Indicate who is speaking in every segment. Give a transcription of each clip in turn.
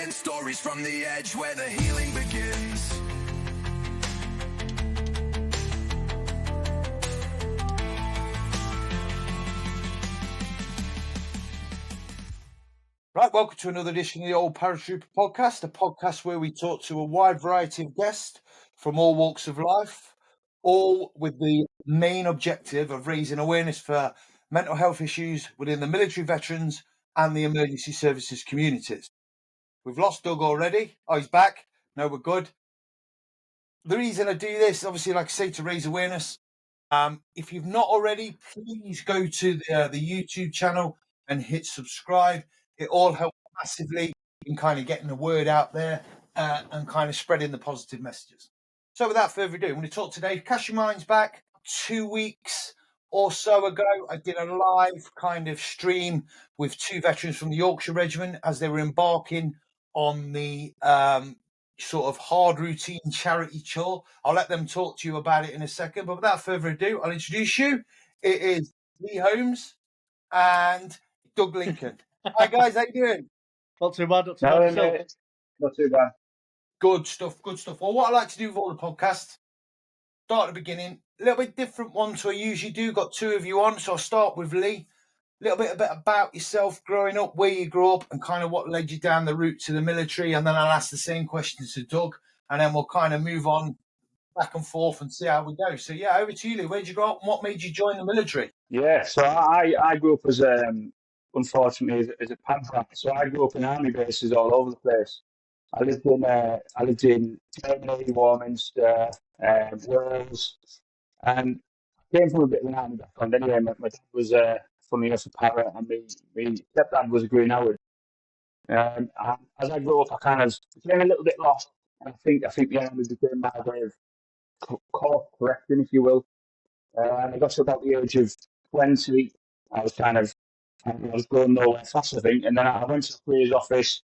Speaker 1: Getting stories from the edge where the healing begins.
Speaker 2: Right, welcome to another edition of the Old Paratrooper Podcast, a podcast where we talk to a wide variety of guests from all walks of life, all with the main objective of raising awareness for mental health issues within the military veterans and the emergency services communities. We've lost Doug already. Oh, he's back. No, we're good. The reason I do this, obviously, like I say, to raise awareness. If you've not already, please go to the YouTube channel and hit subscribe. It all helps massively in kind of getting the word out there and kind of spreading the positive messages. So without further ado, I'm going to talk today. Cast your minds back 2 weeks or so ago. I did a live kind of stream with 2 veterans from the Yorkshire Regiment as they were embarking on the sort of hard routine charity chore. I'll let them talk to you about it in a second, but without further ado, I'll introduce you. It is Lee Holmes and Doug Lincoln. Hi guys, how you doing?
Speaker 3: Not too bad,
Speaker 4: Not too bad.
Speaker 2: Good stuff, good stuff. Well, what I like to do with all the podcasts, start at the beginning, a little bit different one to I usually do. Got 2 of you on, so I'll start with Lee. A little bit about yourself growing up, where you grew up, and kind of what led you down the route to the military. And then I'll ask the same questions to Doug, and then we'll kind of move on back and forth and see how we go. So, yeah, over to you, Lee. Where did you grow up and what made you join the military?
Speaker 4: Yeah, so I grew up as, unfortunately, as a panther. So I grew up in army bases all over the place. I lived in Germany, Warminster, Wales, and I came from a bit of an army background anyway. My dad was, funny enough, a pirate, and my stepdad was a Green Howard. And as I grew up, I kind of became a little bit lost. And I think the army became my way of course correcting, if you will. And I got to about the age of 20. I was going nowhere fast, I think. And then I went to the careers office.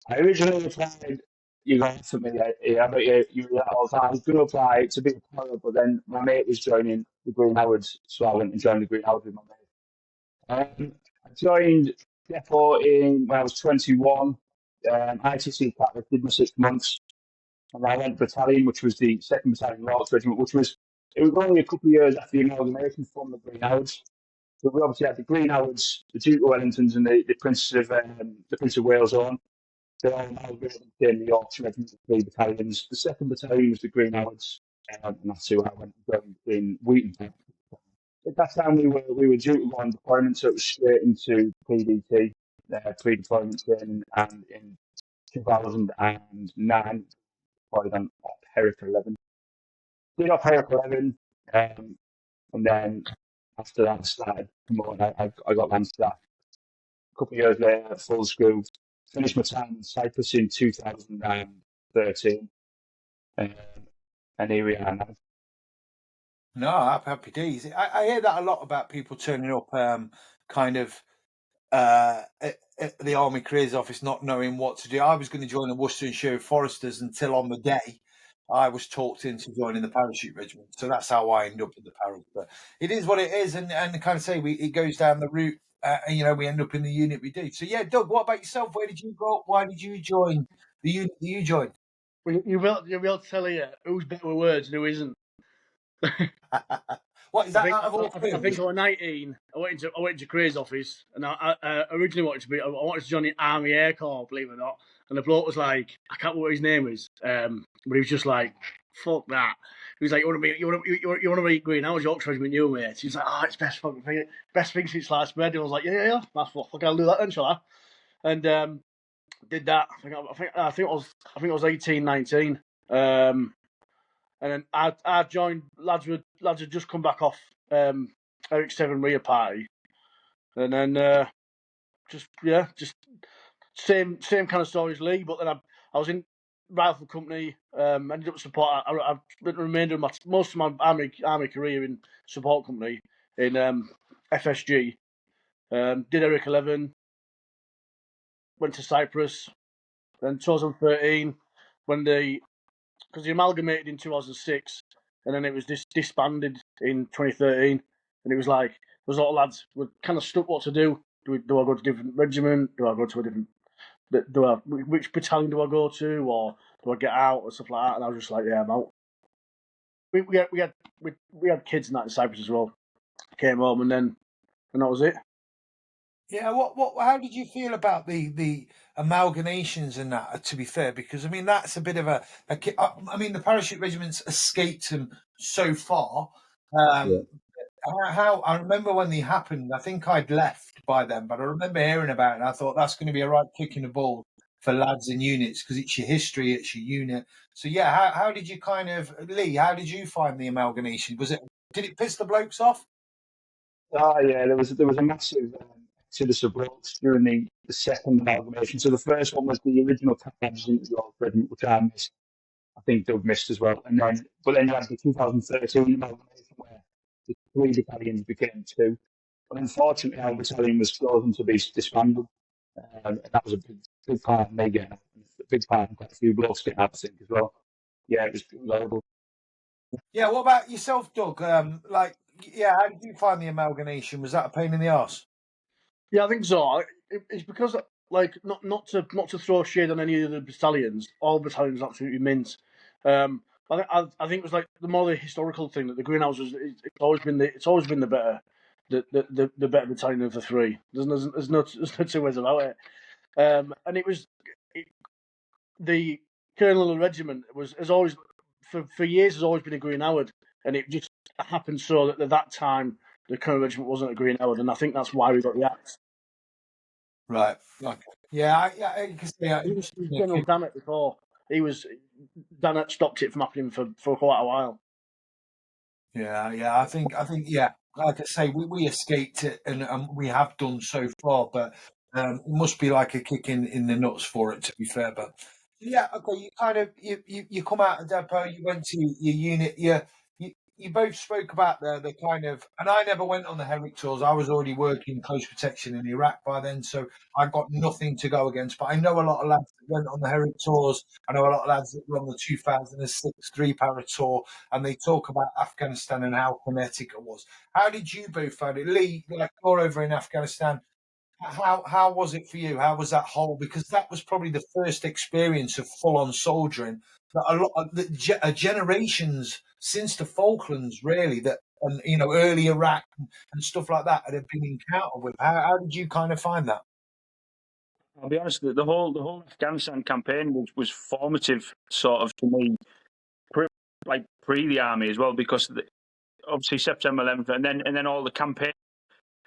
Speaker 4: I originally applied, you got for me, yeah, but you were all the time. I was going to apply to be a pilot, but then my mate was joining the Green Howards, so I went and joined the Green Howards with my mate. I joined Depot when I was 21. ITC captain, did my 6 months. And I went battalion, which was the 2nd Battalion Yorkshire Regiment, it was only a couple of years after the amalgamation from the Green Howards. So we obviously had the Green Howards, the Duke of Wellingtons, and the Prince of Wales on. They all amalgamated in the Yorkshire Regiment, the 3 battalions. The 2nd Battalion was the Green Howards, and that's who I went and joined in Wheaton. At that time, we were due to go on deployment, so it was straight into PDT, pre-deployment training, and in 2009, deployed on Herrick 11. Did off Herrick 11, and then after that, I started promoting. I got Lanced that. A couple of years later, full school. Finished my time in Cyprus in 2013. And here we are now.
Speaker 2: No, happy days. I hear that a lot about people turning up kind of at the Army Careers Office not knowing what to do. I was going to join the Worcestershire Foresters until on the day I was talked into joining the Parachute Regiment. So that's how I ended up in the Parachute. But it is what it is. And kind of say it goes down the route. We end up in the unit we do. So, yeah, Doug, what about yourself? Where did you grow up? Why did you join the unit that you joined?
Speaker 3: Well, you'll be able to tell you who's better with words and who isn't.
Speaker 2: What is that? I
Speaker 3: think I was 19. I went into Careers Office, and I originally I wanted to join the Army Air Corps, believe it or not. And the bloke was like, I can't remember what his name is, but he was just like, fuck that. He was like, you want to be Green Howards, Yorkshire Regiment, you mate. He was like, it's best thing since last bread. And I was like, yeah, that's what fuck I'll do that then, shall I? And did that. I think I was 18, 19. And then I joined. Lads had just come back off Eric 7 rear party, and then just same kind of story as Lee. But then I was in rifle company. Ended up support. I spent the remainder of most of my army career in support company in FSG. Did Eric 11. Went to Cyprus. Then 2013 because they amalgamated in 2006, and then it was disbanded in 2013, and it was like there was a lot of lads were kind of stuck what to do. Do I go to a different regiment? Do I go to a different which battalion do I go to, or do I get out, or stuff like that. And I was just like, yeah, I'm out. We had kids and that in Cyprus as well. Came home and that was it.
Speaker 2: Yeah, how did you feel about the amalgamations and that? To be fair, because I mean that's a bit of I mean the parachute regiments escaped them so far. Um, how I remember when they happened, I think I'd left by then, but I remember hearing about it and I thought that's going to be a right kick in the ball for lads in units because it's your history, it's your unit. So yeah, how did you Lee? How did you find the amalgamation? Did it piss the blokes off?
Speaker 4: Oh yeah, there was a massive exodus of blokes during the second amalgamation. So the first one was the original captains into the Yorkshire Regiment, which I missed. I think Doug missed as well. But then you had the 2013 amalgamation where the 3 battalions became 2. But unfortunately, our battalion was chosen to be disbanded. And that was a big part of me getting out. A big part of quite a few blokes getting out, I think, as well. Yeah, it was horrible.
Speaker 2: Yeah, what about yourself, Doug? How did you find the amalgamation? Was that a pain in the arse?
Speaker 3: Yeah, I think so. It's because not to throw shade on any of the battalions. All battalions absolutely mint. I think it was like the historical thing that the greenhouses. It's always been the better the better battalion of the 3. There's no two ways about it. And the colonel of the regiment has always for years has always been a Green Howard, and it just happened so that at that time the colonel regiment wasn't a Green Howard, and I think that's why we got the axe.
Speaker 2: Right. Okay. Yeah, I can see.
Speaker 3: He was General Dannett before. Dannett stopped it from happening for quite a while.
Speaker 2: Yeah. I think, yeah. Like I say, we escaped it, and we have done so far. But it must be like a kick in the nuts for it, to be fair. But yeah, okay. You kind of you come out of depot. You went to your unit. You both spoke about the kind of, and I never went on the Herrick tours. I was already working close protection in Iraq by then, so I got nothing to go against. But I know a lot of lads that went on the Herrick tours. I know a lot of lads that were on the 2006 3-para tour, and they talk about Afghanistan and how kinetic it was. How did you both find it, Lee? Like you're over in Afghanistan. How was it for you? How was that whole? Because that was probably the first experience of full on soldiering that a lot of generations since the Falklands, really, that and early Iraq and stuff like that had been encountered with. How did you kind of find that?
Speaker 4: I'll be honest, the whole Afghanistan campaign was formative, sort of to me, pre the army as well, because obviously September 11th, and then all the campaign.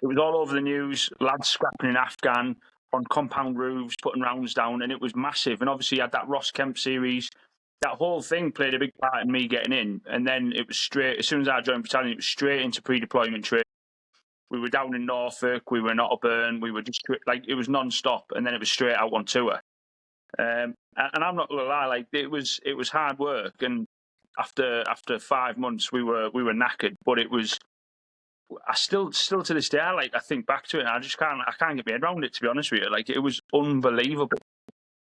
Speaker 4: It was all over the news, lads scrapping in Afghan on compound roofs, putting rounds down, and it was massive. And obviously, you had that Ross Kemp series. That whole thing played a big part in me getting in. And then it was straight, as soon as I joined battalion, it was straight into pre-deployment training. We were down in Norfolk, we were in Otterburn, we were just like, it was non-stop, and then it was straight out on tour. And I'm not gonna lie, like it was hard work. And after 5 months, we were knackered, but it was. I still to this day, I think back to it, and I can't get my head around it, to be honest with you. Like it was unbelievable.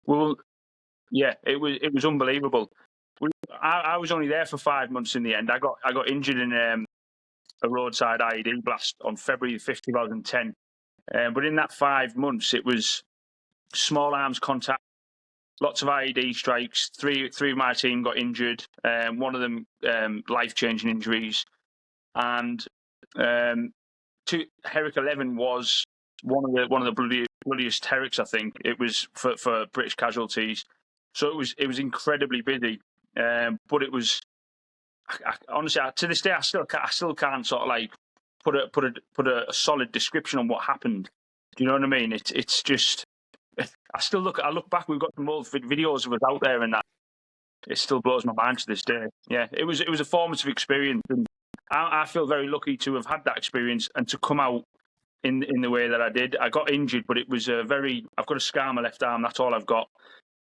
Speaker 4: It was unbelievable. I was only there for 5 months in the end. I got injured in a roadside IED blast on February 5th, 2010. But in that 5 months, it was small arms contact, lots of IED strikes. Three of my team got injured. One of them life-changing injuries, and Herrick 11 was one of the bloodiest Herricks, I think. It was for British casualties, so it was incredibly busy. But it was honestly, to this day, I still can't sort of like put a solid description on what happened. Do you know what I mean? It's just I look back. We've got some old videos of us out there, and that it still blows my mind to this day. Yeah, it was a formative experience, and I feel very lucky to have had that experience and to come out in the way that I did. I got injured, but it was I've got a scar on my left arm. That's all I've got.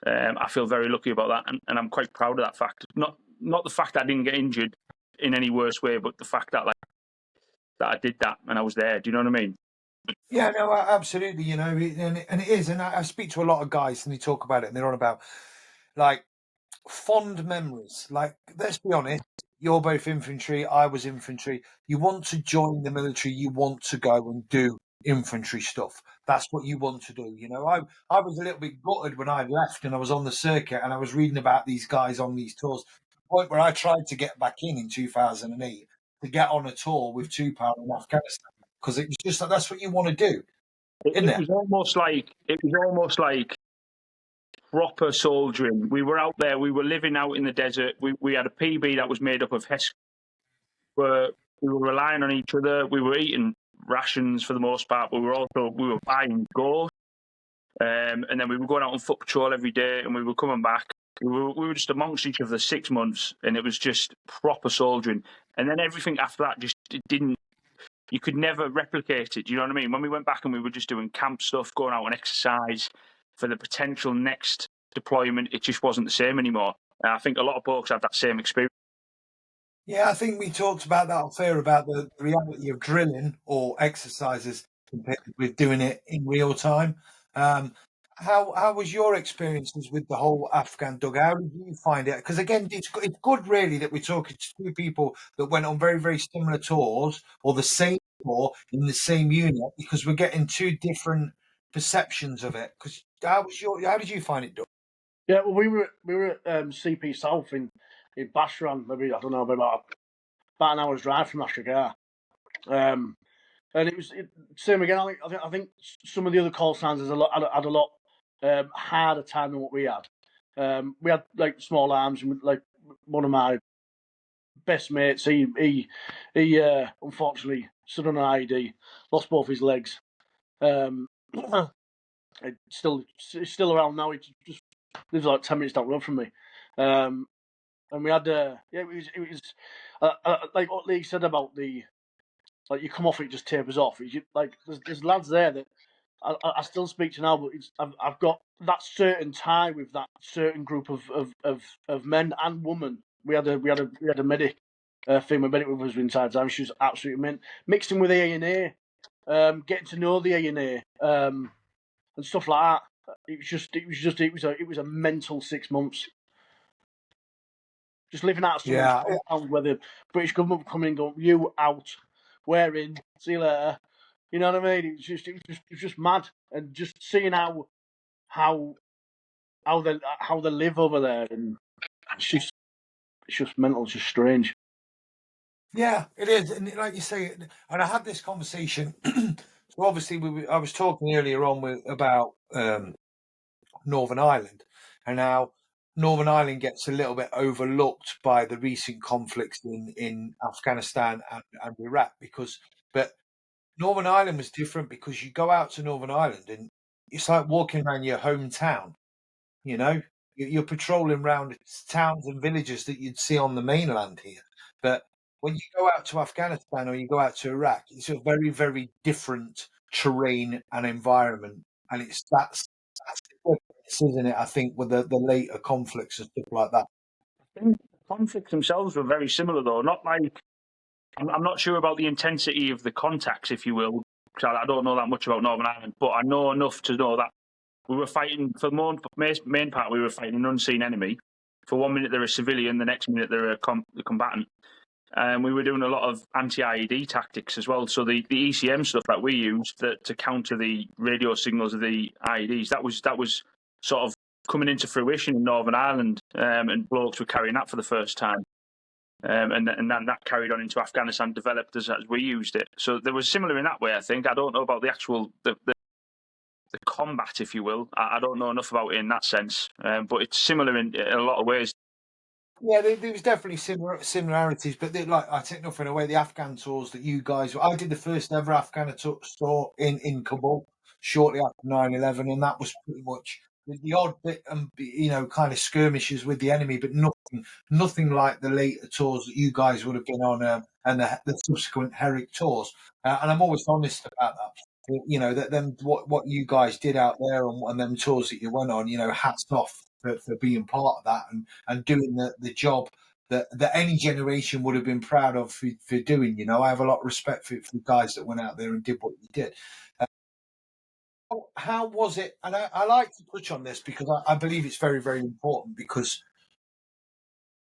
Speaker 4: I feel very lucky about that, and I'm quite proud of that fact. Not the fact that I didn't get injured in any worse way, but the fact that that I did that and I was there. Do you know what I mean?
Speaker 2: Yeah, no, absolutely. And it is. And I speak to a lot of guys, and they talk about it, and they're on about like fond memories. Like, let's be honest, you're both infantry. I was infantry. You want to join the military. You want to go and do infantry stuff. That's what you want to do. You know, I was a little bit gutted when I left and I was on the circuit and I was reading about these guys on these tours. The point where I tried to get back in 2008 to get on a tour with Two Power in Afghanistan because it was just like that's what you want to do, isn't
Speaker 4: It
Speaker 2: it?
Speaker 4: was almost like proper soldiering. We were out there. We were living out in the desert. We had a PB that was made up of HESC. We were relying on each other. We were eating rations for the most part, but we were buying gold. And then we were going out on foot patrol every day, and we were coming back. We were just amongst each other 6 months, and it was just proper soldiering. And then everything after that just it didn't. You could never replicate it. Do you know what I mean? When we went back and we were just doing camp stuff, going out on exercise for the potential next deployment, it just wasn't the same anymore. And I think a lot of folks have that same experience.
Speaker 2: Yeah, I think we talked about that off air about the reality of drilling or exercises compared with doing it in real time. How was your experiences with the whole Afghan dug? How did you find it? Because again, it's good really that we're talking to two people that went on very, very similar tours or the same tour in the same unit because we're getting two different perceptions of it. Because how did you find it, Doug?
Speaker 3: Yeah, well, we were at CP South in Bashran, maybe I don't know, about an hour's drive from Ashgar. And it was same again. I think some of the other call signs had a lot harder time than what we had. We had like small arms, and like one of my best mates, he unfortunately stood on an IED, lost both his legs. It's still around now. He just lives like 10 minutes down the road from me. And we had it was like what Lee said about the like you come off it just tapers off. Like there's lads there that I still speak to now, but I've got that certain tie with that certain group of men and women. We had a medic, female medic with us inside time. She was absolutely mint. Mixed in with A&A, getting to know the A&A, and stuff like that. It was a mental 6 months. Just living out of someone's compound where the British government would come in and go, "You out, we're in, see you later." You know what I mean? It was just mad, and just seeing how they live over there, and it's just mental, it's just strange.
Speaker 2: Yeah, it is, and like you say, and I had this conversation. So obviously, I was talking earlier on about Northern Ireland, and how Northern Ireland gets a little bit overlooked by the recent conflicts in Afghanistan and Iraq but Northern Ireland was different because you go out to Northern Ireland and it's like walking around your hometown. You know, you're patrolling around towns and villages that you'd see on the mainland here. But when you go out to Afghanistan or you go out to Iraq, it's a very, very different terrain and environment. And that's the difference, isn't it? I think with the later conflicts and stuff like that.
Speaker 4: I think the conflicts themselves were very similar, though. Not like I'm not sure about the intensity of the contacts, if you will, because I don't know that much about Northern Ireland, but I know enough to know that we were fighting, for the main part, we were fighting an unseen enemy. For 1 minute they're a civilian, the next minute they're a combatant. And we were doing a lot of anti-IED tactics as well. So the ECM stuff that we used to counter the radio signals of the IEDs, that was sort of coming into fruition in Northern Ireland, and blokes were carrying that for the first time. And then that carried on into Afghanistan, developed as we used it. So there was similar in that way, I think. I don't know about the actual the combat, if you will. I don't know enough about it in that sense, but it's similar in a lot of ways.
Speaker 2: Yeah, there was definitely similarities, but like I take nothing away. The Afghan tours that you guys, I did the first ever Afghan tour in Kabul shortly after 9/11, and that was pretty much the odd bit, kind of skirmishes with the enemy, but nothing like the later tours that you guys would have been on, and the subsequent Herrick tours. And I'm always honest about that. You know that them what you guys did out there and them tours that you went on. You know, hats off for being part of that and doing the job that any generation would have been proud of for doing. You know, I have a lot of respect for the guys that went out there and did what you did. How was it? And I like to touch on this because I believe it's very, very important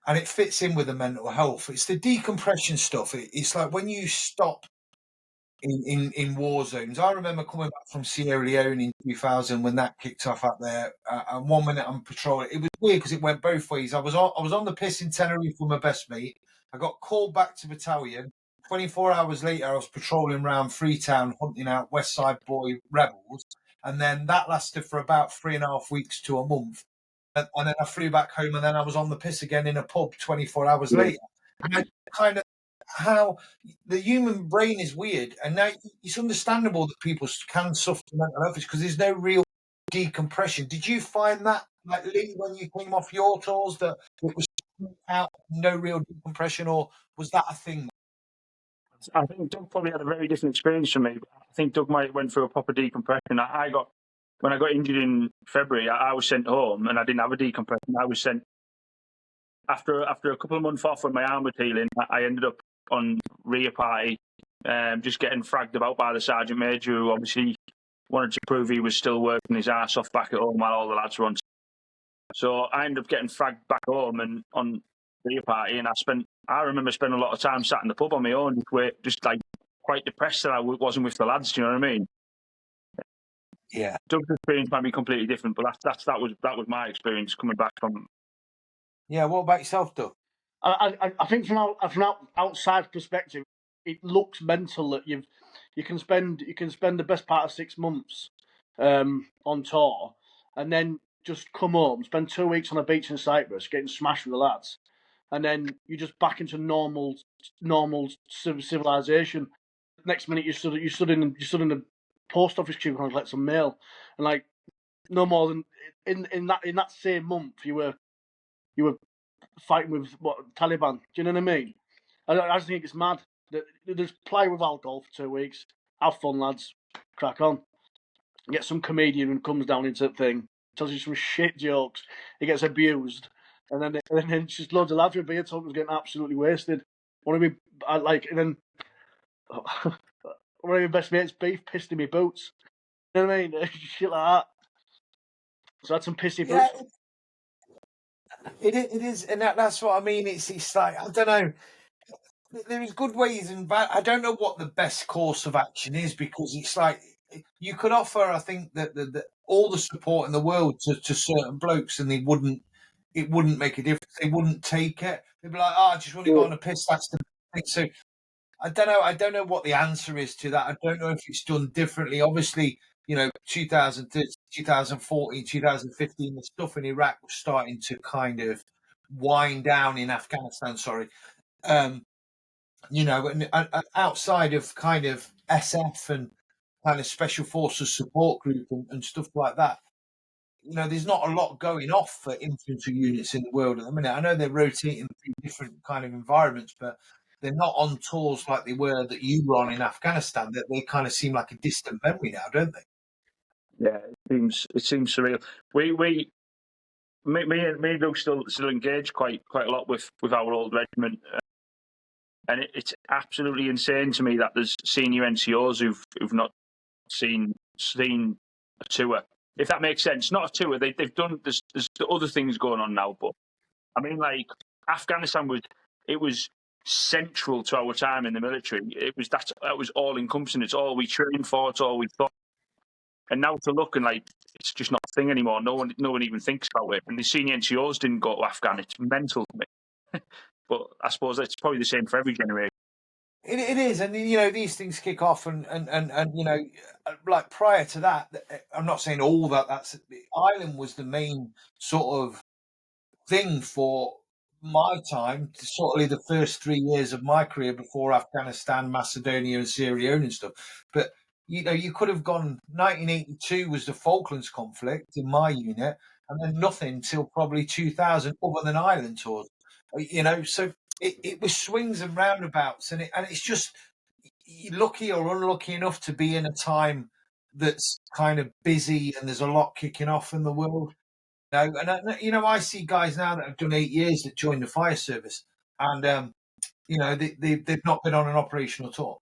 Speaker 2: and it fits in with the mental health. It's the decompression stuff. It's like when you stop in war zones. I remember coming back from Sierra Leone in 2000 when that kicked off up there. And 1 minute I'm patrolling. It was weird because it went both ways. I was on the piss in Tenerife with my best mate. I got called back to battalion. 24 hours later, I was patrolling around Freetown, hunting out West Side Boy rebels. And then that lasted for about 3.5 weeks to a month. And then I flew back home, and then I was on the piss again in a pub 24 hours later. And I kind of how the human brain is weird, and now it's understandable that people can suffer mental health because there's no real decompression. Did you find that, like Lee, when you came off your tours, that it was out no real decompression, or was that a thing?
Speaker 4: I think Doug probably had a very different experience from me. I think Doug might have went through a proper decompression. When I got injured in February, I was sent home and I didn't have a decompression. I was sent after a couple of months off when my arm was healing. I ended up on rear party, just getting fragged about by the sergeant major, who obviously wanted to prove he was still working his ass off back at home while all the lads were on. So I ended up getting fragged back home and on rear party, and I remember spending a lot of time sat in the pub on my own, just like quite depressed that I wasn't with the lads. Do you know what I mean?
Speaker 2: Yeah.
Speaker 4: Doug's experience might be completely different, but that was my experience coming back from.
Speaker 2: Yeah. What about yourself, Doug?
Speaker 3: I think from outside perspective, it looks mental that you can spend the best part of 6 months on tour, and then just come home, spend 2 weeks on a beach in Cyprus, getting smashed with the lads, and then you're just back into normal civilization. Next minute you stood in the post office queue trying to collect some mail, and like no more than in that same month you were fighting with Taliban. Do you know what I mean? I just think it's mad. Just play with alcohol for 2 weeks, have fun, lads, crack on. Get some comedian who comes down into the thing, tells you some shit jokes, he gets abused, and then just loads of lads with beer talking, getting absolutely wasted. One of then one of my best mates' beef pissed in my boots. You know what I mean? Shit like that. So I had some pissy boots.
Speaker 2: It is, and that's what I mean. It's like, I don't know. There's good ways and bad. I don't know what the best course of action is, because it's like you could offer, I think, that all the support in the world to certain blokes, and it wouldn't make a difference. They wouldn't take it. They'd be like, "Oh, I just want to go on a piss." That's the thing. So I don't know. I don't know what the answer is to that. I don't know if it's done differently. Obviously, 2013, 2014, 2015, the stuff in Iraq was starting to kind of wind down in Afghanistan. Sorry. And outside of kind of SF and kind of special forces support group and stuff like that, there's not a lot going off for infantry units in the world at the minute. I know they're rotating through different kind of environments, but they're not on tours like they were that you were on in Afghanistan. That they kind of seem like a distant memory now, don't they?
Speaker 4: Yeah, it seems surreal. Me and Doug still engage quite a lot with our old regiment, and it's absolutely insane to me that there's senior NCOs who've not seen a tour. If that makes sense, not a tour. They've done. There's other things going on now, but I mean, like Afghanistan was central to our time in the military. That was all encompassing. It's all we trained for. It's all we thought. And now to look and like it's just not a thing anymore. No one even thinks about it. And the senior NCOs didn't go to Afghan. It's mental to me. But I suppose it's probably the same for every generation.
Speaker 2: It is, and these things kick off, and like prior to that, I'm not saying all that's Ireland was the main sort of thing for my time, certainly the first 3 years of my career before Afghanistan, Macedonia, and Sierra Leone and stuff. But you could have gone. 1982 was the Falklands conflict in my unit, and then nothing till probably 2000, other than Ireland tours. So it was swings and roundabouts, and it's just you're lucky or unlucky enough to be in a time that's kind of busy and there's a lot kicking off in the world. I see guys now that have done 8 years that joined the fire service, and they've not been on an operational tour.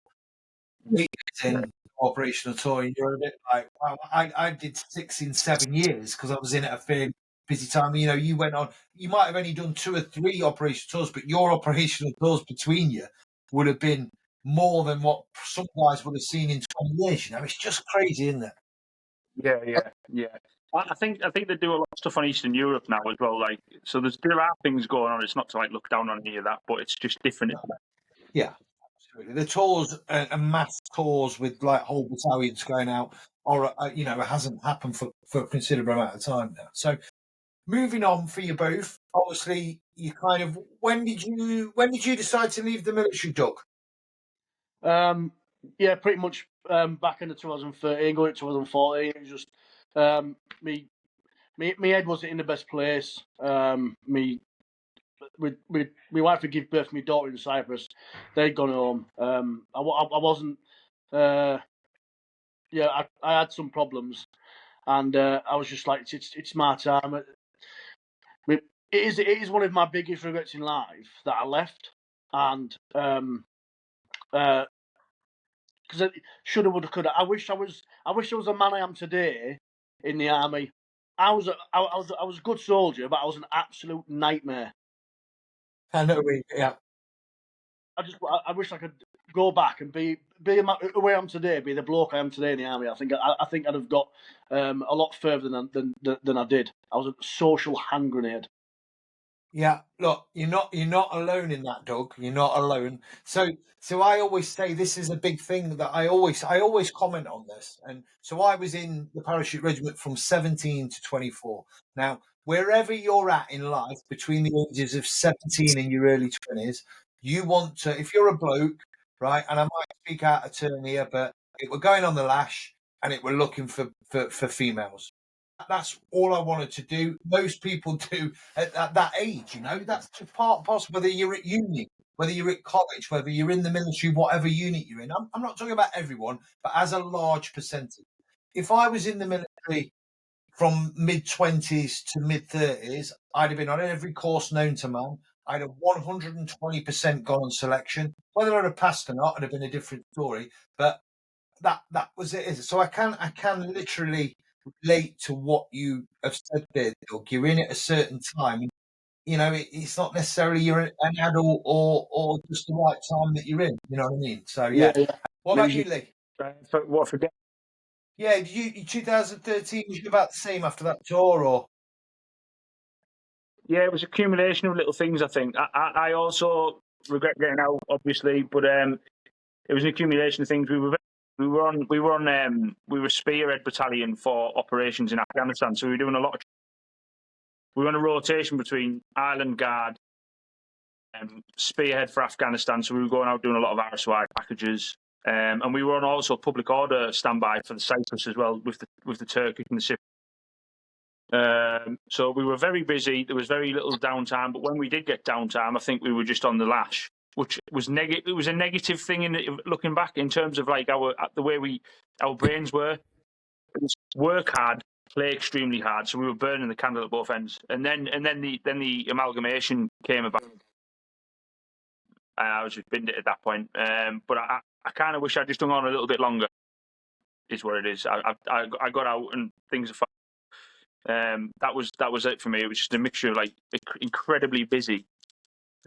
Speaker 2: 8 years in operational tour, and you're a bit like, wow, I did 6 in 7 years because I was in at a fairly busy time. You went on. You might have only done 2 or 3 operational tours, but your operational tours between you would have been more than what some guys would have seen in 20 years. It's just crazy, isn't it?
Speaker 4: Yeah. I think they do a lot of stuff on Eastern Europe now as well. Like, so there are things going on. It's not to like look down on any of that, but it's just different.
Speaker 2: Yeah, absolutely. The tours and mass tours with like whole battalions going out, or it hasn't happened for a considerable amount of time now. So moving on for you both, obviously, you kind of when did you decide to leave the military, Doug?
Speaker 3: Yeah, pretty much back in the 2013, going to 2014. It was just me head wasn't in the best place. My wife had given birth to my daughter in Cyprus. They'd gone home. I wasn't. I had some problems, and I was just like, it's my time. It is one of my biggest regrets in life that I left, and because I shoulda, woulda, coulda. I wish I was the man I am today in the army. I was a good soldier, but I was an absolute nightmare.
Speaker 2: I know, yeah.
Speaker 3: I wish I could go back and be the way I am today, be the bloke I am today in the army. I think I'd have got a lot further than I did. I was a social hand grenade.
Speaker 2: Yeah, look, you're not alone in that, Doug. You're not alone. So I always say this is a big thing that I always comment on this. And so I was in the parachute regiment from 17 to 24. Now, wherever you're at in life, between the ages of 17 and your early 20s, you want to, if you're a bloke, right? And I might speak out of turn here, but it were going on the lash and it were looking for females. That's all I wanted to do. Most people do at that age, that's just part and parcel, whether you're at uni, whether you're at college, whether you're in the military, whatever unit you're in. I'm not talking about everyone, but as a large percentage. If I was in the military from mid-20s to mid-30s, I'd have been on every course known to man. I'd have 120% gone on selection. Whether I'd have passed or not, it'd have been a different story. But that was it. So I can literally relate to what you have said there, Doug. You're in at a certain time. It's not necessarily you're an adult or just the right time that you're in. You know what I mean? So yeah. What about you, Lee?
Speaker 4: For
Speaker 2: Yeah, you 2013 was about the same after that tour, or?
Speaker 4: Yeah, it was accumulation of little things. I think I also regret getting out, obviously, but it was an accumulation of things. We were spearhead battalion for operations in Afghanistan, so we were doing a lot of. We were on a rotation between Island Guard and spearhead for Afghanistan, so we were going out doing a lot of RSY packages, and we were on also public order standby for the Cyprus as well with the Turkish and the Cypriot. So we were very busy. There was very little downtime, but when we did get downtime, I think we were just on the lash, which was negative. It was a negative thing in looking back in terms of like the way our brains were. It was work hard, play extremely hard, so we were burning the candle at both ends. And then the amalgamation came about. I was just binned it at that point. But I kind of wish I'd just hung on a little bit longer. Is what it is. I got out and things are fine. That was it for me. It was just a mixture of like incredibly busy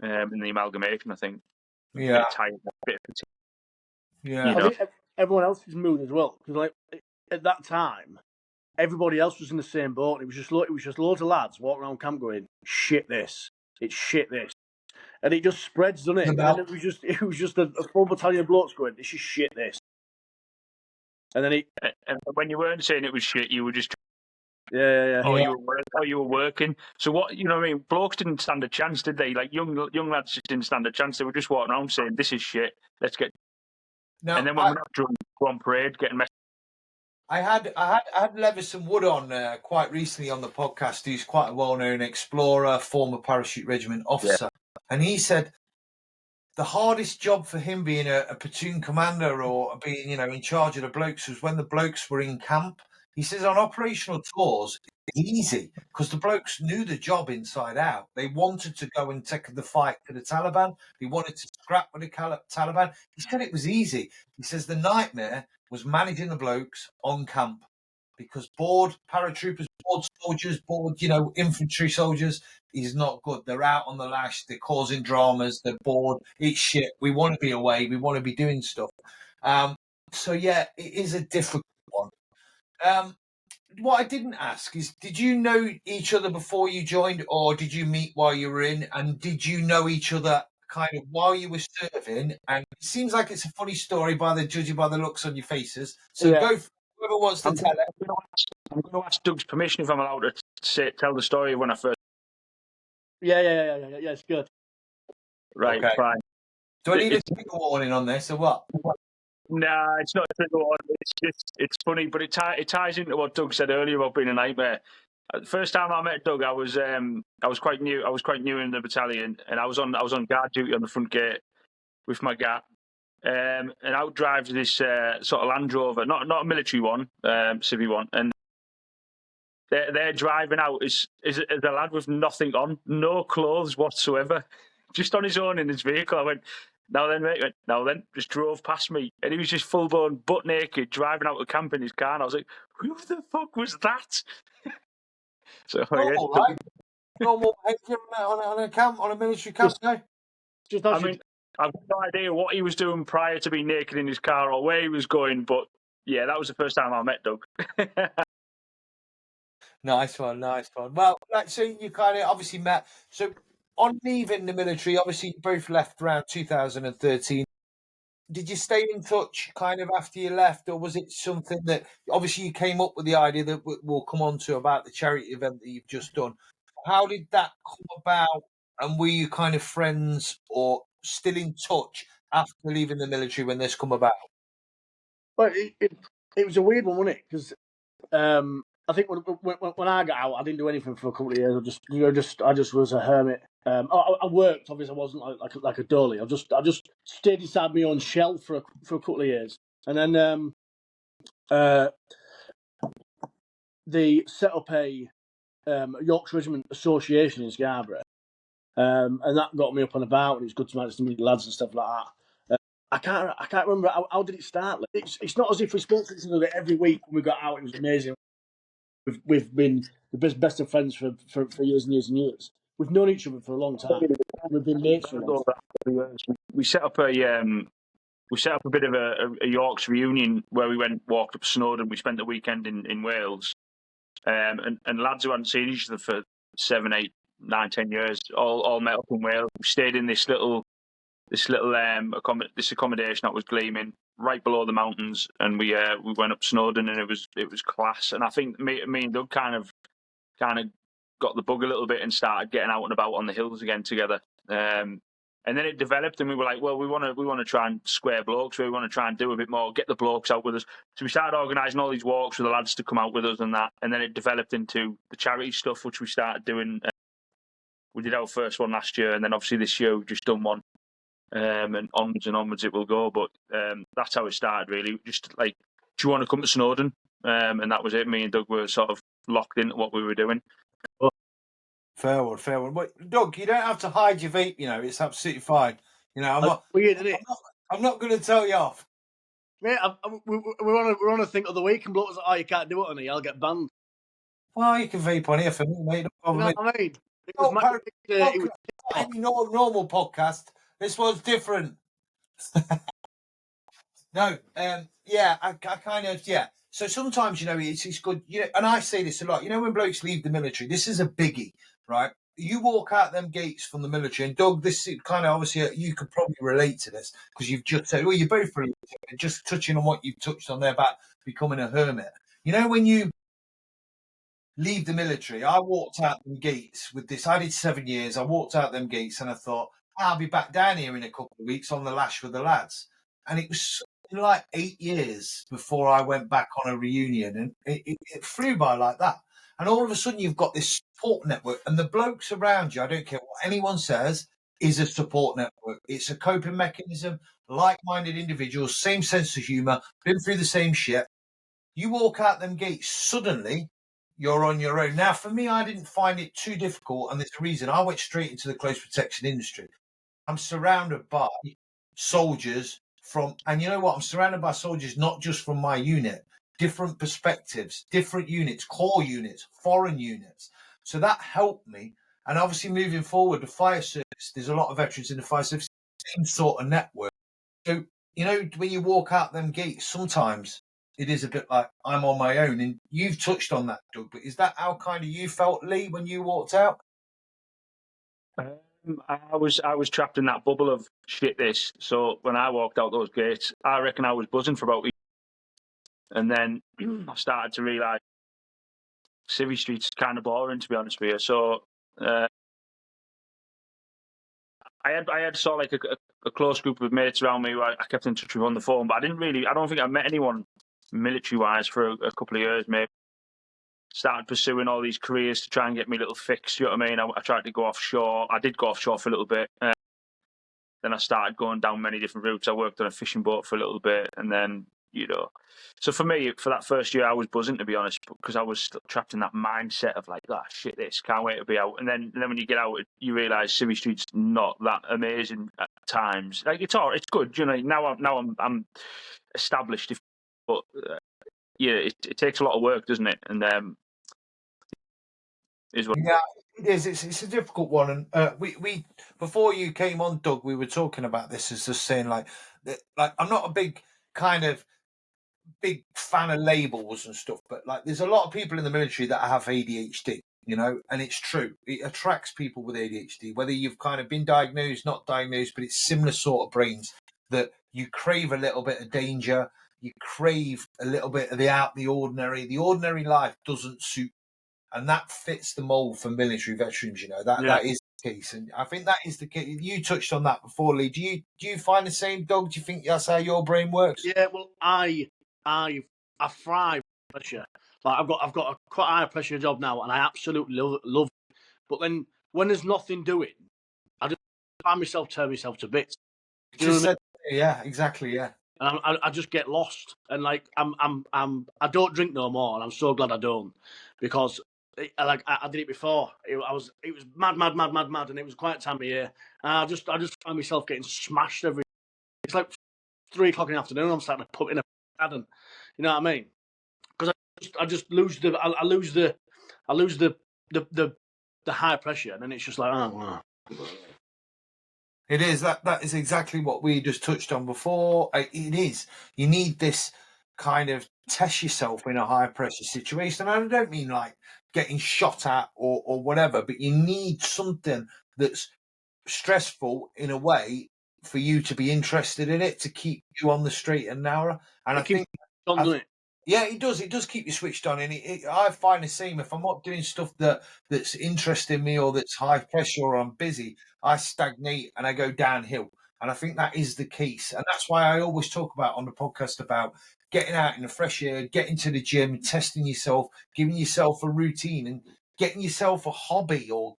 Speaker 4: in the amalgamation. I think.
Speaker 2: Yeah.
Speaker 4: A bit tired, a bit fatigued.
Speaker 2: Yeah.
Speaker 3: I think everyone else's mood as well, because like at that time, everybody else was in the same boat. It was just loads of lads walking around camp going, "Shit this, it's shit this," and it just spreads, doesn't it? And then it was just a full battalion of blokes going, "This is shit this," and then
Speaker 4: and when you weren't saying it was shit, you were just.
Speaker 3: Yeah.
Speaker 4: Or you were working. So what I mean, blokes didn't stand a chance, did they? Like young lads just didn't stand a chance. They were just walking around saying, "This is shit. Let's get."
Speaker 2: No,
Speaker 4: and then when we're not drunk, go on parade, getting messed.
Speaker 2: I had Levison Wood on quite recently on the podcast. He's quite a well-known explorer, former parachute regiment officer, and he said the hardest job for him being a platoon commander or being in charge of the blokes was when the blokes were in camp. He says on operational tours, it's easy because the blokes knew the job inside out. They wanted to go and take the fight to the Taliban. They wanted to scrap with the Taliban. He said it was easy. He says the nightmare was managing the blokes on camp. because bored paratroopers, bored soldiers, bored, infantry soldiers is not good. They're out on the lash, they're causing dramas, they're bored, it's shit. We want to be away, we want to be doing stuff. So yeah, it is a difficult one. What I didn't ask is, did you know each other before you joined, or did you meet while you were in? And did you know each other kind of while you were serving? And it seems like it's a funny story judging by the looks on your faces. So go for whoever wants to tell it.
Speaker 4: I'm going to ask Doug's permission if I'm allowed to tell the story when I first.
Speaker 3: Yeah, it's good.
Speaker 4: Right,
Speaker 2: okay.
Speaker 4: fine.
Speaker 2: Do I need a trigger warning on this or what?
Speaker 4: Nah, it's not a trigger warning. It's funny, but it ties into what Doug said earlier about being a nightmare. The first time I met Doug, I was quite new. I was quite new in the battalion, and I was on guard duty on the front gate with my GAT. And out drives this sort of Land Rover, not a military one, civvy one, and they're driving out is a lad with nothing on, no clothes whatsoever, just on his own in his vehicle. I went, now then, mate. Went, now then, just drove past me, and he was just full blown butt naked driving out of camp in his car. And I was like, who the fuck was that? So
Speaker 2: normal, right? Normal behaviour on a military camp, no?
Speaker 4: I mean, I've no idea what he was doing prior to being naked in his car or where he was going, but yeah, that was the first time I met Doug.
Speaker 2: Nice one. Well, so you kind of obviously met. So on leaving the military, obviously you both left around 2013. Did you stay in touch kind of after you left, or was it something that obviously you came up with the idea that we'll come on to about the charity event that you've just done? How did that come about, and were you kind of friends or still in touch after leaving the military when this come about?
Speaker 3: Well, it was a weird one, wasn't it? Because I think when I got out, I didn't do anything for a couple of years. I just was a hermit. I worked. Obviously, I wasn't like a dolly. I just stayed inside my own shell for a couple of years, and then they set up a Yorkshire Regiment association in Scarborough, and that got me up and about. And it was good to meet some lads and stuff like that. I can't remember how did it start. It's not as if we spoke to each other every week when we got out. It was amazing. We've been the best of friends for years and years and years. We've known each other for a long time. We've been mates for a long time.
Speaker 4: We set up a bit of a Yorkshire reunion where we walked up Snowdon. We spent the weekend in Wales, and lads who hadn't seen each other for 7, 8, 9, 10 years all met up in Wales. We stayed in this accommodation that was gleaming right below the mountains, and we went up Snowdon, and it was class. And I think me and Doug kind of got the bug a little bit and started getting out and about on the hills again together. And then it developed, and we were like, well, we want to try and square blokes. We want to try and do a bit more, get the blokes out with us. So we started organising all these walks for the lads to come out with us and that. And then it developed into the charity stuff, which we started doing. We did our first one last year, and then obviously this year we've just done one. And onwards it will go. But that's how it started, really. Just like, do you want to come to Snowdon? And that was it. Me and Doug were sort of locked into what we were doing.
Speaker 2: Fair one. But Doug, you don't have to hide your vape. It's absolutely fine. I'm not.
Speaker 3: Weird, isn't it?
Speaker 2: I'm not going to tell you off.
Speaker 3: Mate, we're on a thing of the week, and blokes like, oh, you can't do it on here. I'll get banned.
Speaker 2: Well, you can vape on here for me, mate.
Speaker 3: You know what I mean? It was
Speaker 2: any normal podcast. This one's different. No, I kind of, So sometimes, it's good, and I say this a lot, when blokes leave the military, this is a biggie, right? You walk out them gates from the military, and Doug, this is kind of obviously, you could probably relate to this, because you've just said, well, you're both related, just touching on what you've touched on there about becoming a hermit. When you leave the military, I walked out them gates with this, I did 7 years, I walked out them gates, and I thought, I'll be back down here in a couple of weeks on the lash with the lads. And it was like 8 years before I went back on a reunion, and it flew by like that. And all of a sudden you've got this support network, and the blokes around you, I don't care what anyone says, is a support network. It's a coping mechanism, like-minded individuals, same sense of humour, been through the same shit. You walk out them gates, suddenly you're on your own. Now, for me, I didn't find it too difficult, and there's a reason. I went straight into the close protection industry. I'm surrounded by soldiers and you know what? I'm surrounded by soldiers not just from my unit, different perspectives, different units, core units, foreign units. So that helped me. And obviously moving forward, the fire service, there's a lot of veterans in the fire service, same sort of network. So, you know, when you walk out them gates, sometimes it is a bit like I'm on my own. And you've touched on that, Doug, but is that how kind of you felt, Lee, when you walked out?
Speaker 4: I was trapped in that bubble of shit this. So when I walked out those gates, I reckon I was buzzing for about a week. And then I started to realise Civvy Street's kind of boring, to be honest with you. So I had sort of like a close group of mates around me who I kept in touch with on the phone, but I don't think I met anyone military-wise for a couple of years, maybe. Started pursuing all these careers to try and get me a little fix, you know what I mean? I tried to go offshore. I did go offshore for a little bit. Then I started going down many different routes. I worked on a fishing boat for a little bit, and then, you know. So for me, for that first year, I was buzzing, to be honest, because I was still trapped in that mindset of like, oh, shit, this, can't wait to be out. And then when you get out, you realise Civvy Street's not that amazing at times. Like, it's good, you know. Now I'm established, but yeah, it takes a lot of work, doesn't it? And is what.
Speaker 2: Yeah, it is. It's a difficult one, and we before you came on, Doug, we were talking about this as just saying like I'm not a big fan of labels and stuff, but like there's a lot of people in the military that have ADHD, you know, and it's true. It attracts people with ADHD, whether you've kind of been diagnosed, not diagnosed, but it's similar sort of brains that you crave a little bit of danger, you crave a little bit of the ordinary. The ordinary life doesn't suit, and that fits the mold for military veterans. You know that is the case, and I think that is the case. You touched on that before, Lee. Do you find the same, Doug? Do you think that's how your brain works?
Speaker 3: Yeah, well, I thrive under pressure. Like I've got a quite high pressure job now, and I absolutely love it. But then when there's nothing doing, I just find myself tear myself to bits.
Speaker 2: Do you know what I mean? Yeah, exactly. Yeah.
Speaker 3: And I just get lost, and like I don't drink no more, and I'm so glad I don't, because I did it before. It was mad, and it was quite time of year, and I just find myself getting smashed every. It's like 3 o'clock in the afternoon. I'm starting to put in a pad, and you know what I mean? Because I just lose the high pressure, and then it's just like oh.
Speaker 2: It is that is exactly what we just touched on before. It is. You need this kind of test yourself in a high pressure situation. And I don't mean like getting shot at or whatever, but you need something that's stressful in a way for you to be interested in it, to keep you on the straight and narrow. And I think yeah, it does. It does keep you switched on, and I find the same. If I'm not doing stuff that's interesting me or that's high pressure or I'm busy, I stagnate and I go downhill. And I think that is the case, and that's why I always talk about on the podcast about getting out in the fresh air, getting to the gym, testing yourself, giving yourself a routine, and getting yourself a hobby or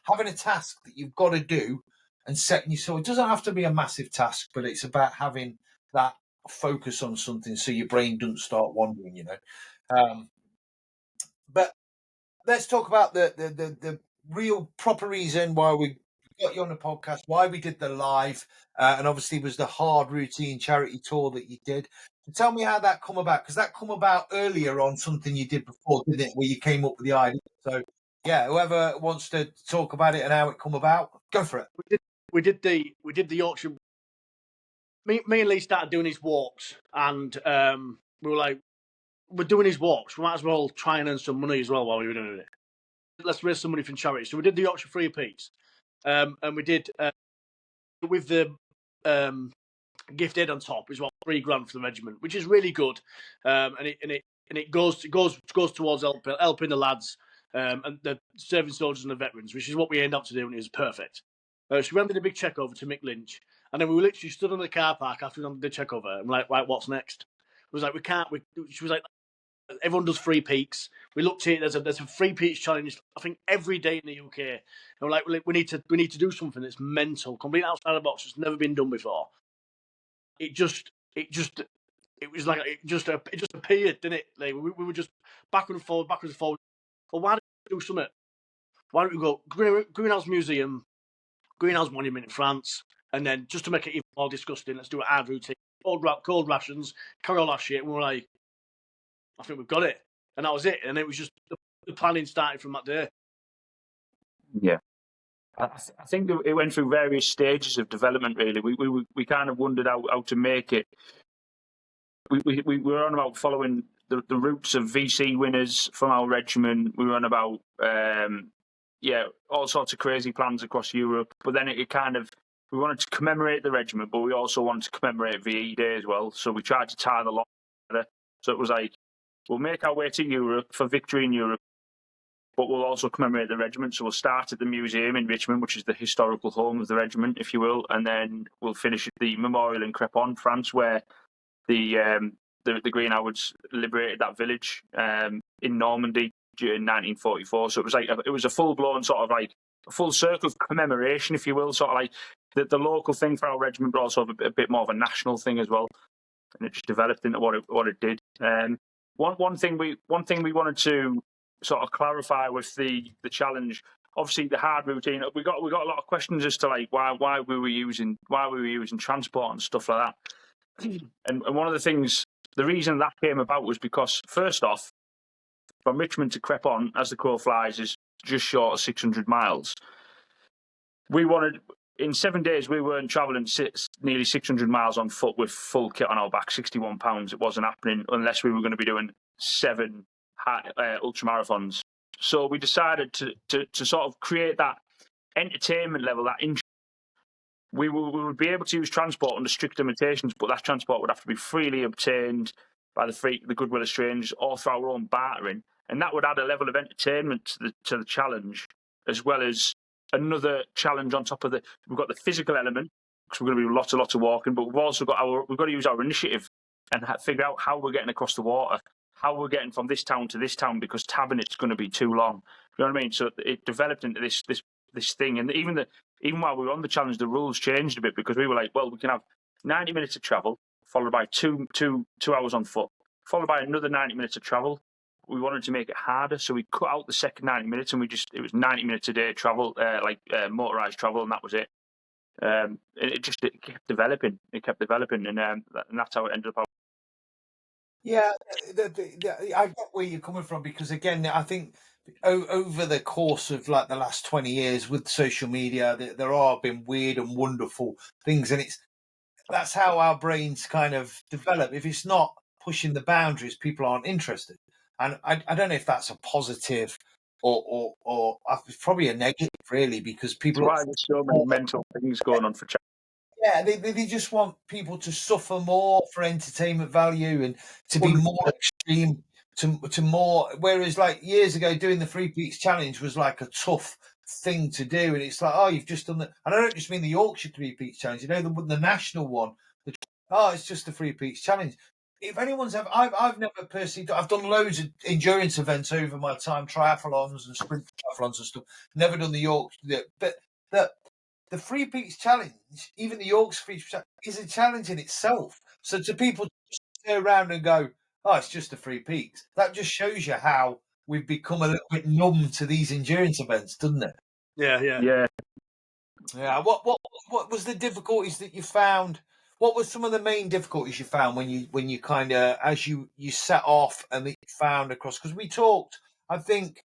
Speaker 2: having a task that you've got to do and setting yourself. It doesn't have to be a massive task, but it's about having that focus on something so your brain doesn't start wandering, you know. But let's talk about the real proper reason why we got you on the podcast, why we did the live, and obviously was the hard routine charity tour that you did. So tell me how that come about, because that come about earlier on something you did before, didn't it, where you came up with the idea. So yeah, whoever wants to talk about it and how it come about, go for it.
Speaker 3: We did the Yorkshire. Me and Lee started doing his walks, and we were like, we're doing his walks. We might as well try and earn some money as well while we were doing it. Let's raise some money from charity. So we did the Yorkshire Free Peace, and we did with the gift aid on top as well, £3,000 for the regiment, which is really good, and it goes towards helping the lads and the serving soldiers and the veterans, which is what we ended up to do, and it was perfect. So we went and did a big check over to Mick Lynch, and then we literally stood on the car park after we did the check over, and we're like, right, what's next? It was like she was like, everyone does free peaks. We looked at it. There's a free peaks challenge, I think, every day in the UK, and we're like, we need to do something that's mental, completely outside the box, that's never been done before. It just appeared, didn't it? Like, we were just backwards and forward. Well, why don't we do something? Why don't we go Greenhouse Museum, Greenhouse Monument in France, and then just to make it even more disgusting, let's do a hard routine, cold rations, carry all that shit. And we're like, I think we've got it. And that was it. And it was just the planning started from that day.
Speaker 4: Yeah. I think it went through various stages of development, really. We kind of wondered how to make it. We were on about following the routes of VC winners from our regiment. We were on about, all sorts of crazy plans across Europe. But then it kind of, we wanted to commemorate the regiment, but we also wanted to commemorate VE Day as well. So we tried to tie the lot together. So it was like, we'll make our way to Europe for victory in Europe, but we'll also commemorate the regiment. So we'll start at the museum in Richmond, which is the historical home of the regiment, if you will, and then we'll finish at the memorial in Crepon, France, where the Green Howards liberated that village in Normandy in 1944. So it was a full blown sort of like a full circle of commemoration, if you will, sort of like the local thing for our regiment, but also a bit more of a national thing as well. And it just developed into what it did. One thing we wanted to sort of clarify with the challenge. Obviously, the hard routine. We got a lot of questions as to like why we were using transport and stuff like that. And one of the things, the reason that came about was because, first off, from Richmond to Crepon, as the crow flies, is just short of 600 miles. In 7 days, we weren't travelling nearly 600 miles on foot with full kit on our back, 61 pounds. It wasn't happening unless we were going to be doing 7 ultramarathons. So we decided to sort of create that entertainment level, that interest. We would be able to use transport under strict limitations, but that transport would have to be freely obtained by the goodwill of strangers or through our own bartering, and that would add a level of entertainment to the challenge, as well as another challenge on top of we've got the physical element, because we're going to do lots of walking, but we've also got to use our initiative and figure out how we're getting across the water, how we're getting from this town to this town, because tabbing it's going to be too long. You know what I mean? So it developed into this thing, and even while we were on the challenge, the rules changed a bit, because we were like, well, we can have 90 minutes of travel, followed by two hours on foot, followed by another 90 minutes of travel. We wanted to make it harder, so we cut out the second 90 minutes, and it was 90 minutes a day travel, motorised travel, and that was it. It kept developing. And that's how it ended up.
Speaker 2: Yeah, I get where you're coming from, because again, I think over the course of like the last 20 years with social media, there are been weird and wonderful things, and that's how our brains kind of develop. If it's not pushing the boundaries, people aren't interested, and I don't know if that's a positive or it's probably a negative, really, because people.
Speaker 4: That's why there's so many mental things going on for.
Speaker 2: Yeah, they just want people to suffer more for entertainment value and to be more extreme, to more. Whereas, like years ago, doing the Three Peaks Challenge was like a tough thing to do, and it's like, oh, you've just done the. And I don't just mean the Yorkshire Three Peaks Challenge. You know, the national one. It's just the Three Peaks Challenge. If anyone's ever, I've never personally. I've done loads of endurance events over my time, triathlons and sprint triathlons and stuff. Never done the Yorkshire, but the Three Peaks Challenge, even the Yorkshire Three Peaks Challenge, is a challenge in itself. So to people to stay around and go, oh, it's just the Three Peaks, that just shows you how we've become a little bit numb to these endurance events, doesn't it?
Speaker 3: Yeah.
Speaker 2: What was the difficulties that you found? What were some of the main difficulties you found when you kind of, as you set off and that you found across? Because we talked, I think,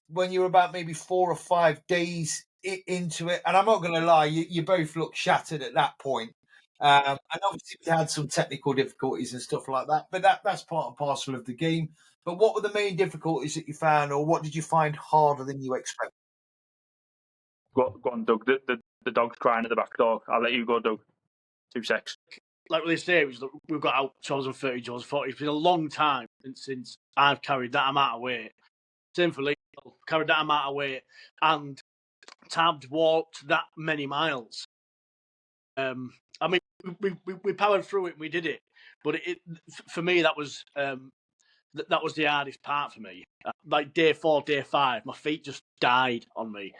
Speaker 2: when you were about maybe 4 or 5 days into it, and I'm not going to lie, you both looked shattered at that point. And obviously we had some technical difficulties and stuff like that, but that's part and parcel of the game. But what were the main difficulties that you found, or what did you find harder than you expected?
Speaker 4: Go on, Doug. The dog's crying at the back door. I'll let you go, Doug. 2 secs.
Speaker 3: Like they say, we've got out 2030, 2040. It's been a long time since I've carried that amount of weight. Same for Lee, carried that amount of weight and tabbed, walked that many miles. I mean, we powered through it and we did it. But for me, that was the hardest part for me. Like day 4, day 5, my feet just died on me.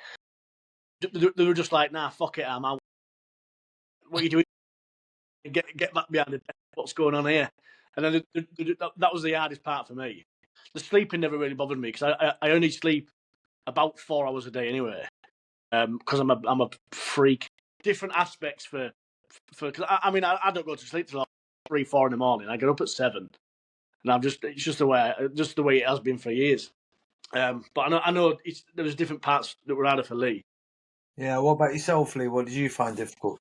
Speaker 3: They were just like, nah, fuck it, I'm out. What are you doing? Get back behind the desk. What's going on here? And then that was the hardest part for me. The sleeping never really bothered me, because I only sleep about 4 hours a day anyway. Because I'm a freak. Different aspects cause I mean I don't go to sleep till 3, 4 in the morning. I get up at 7, and it's just the way it has been for years. But I know there was different parts that were harder for Lee.
Speaker 2: Yeah. What about yourself, Lee? What did you find difficult?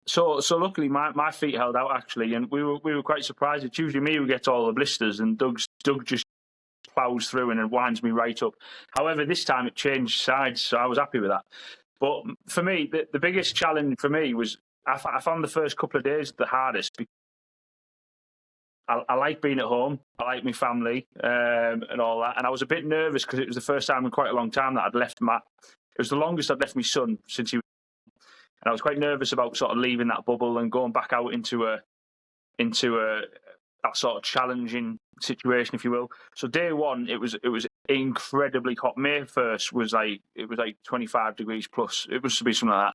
Speaker 4: So luckily my feet held out actually, and we were quite surprised. It's usually me who gets all the blisters, and Doug just plows through and winds me right up. However, this time it changed sides, so I was happy with that. But for me, the biggest challenge for me was I found the first couple of days the hardest. I like being at home. I like my family and all that. And I was a bit nervous because it was the first time in quite a long time that I'd left it was the longest I'd left my son since he was. And I was quite nervous about sort of leaving that bubble and going back out into that sort of challenging situation, if you will. So day one, it was incredibly hot. May 1st was like 25 degrees plus. It was to be something like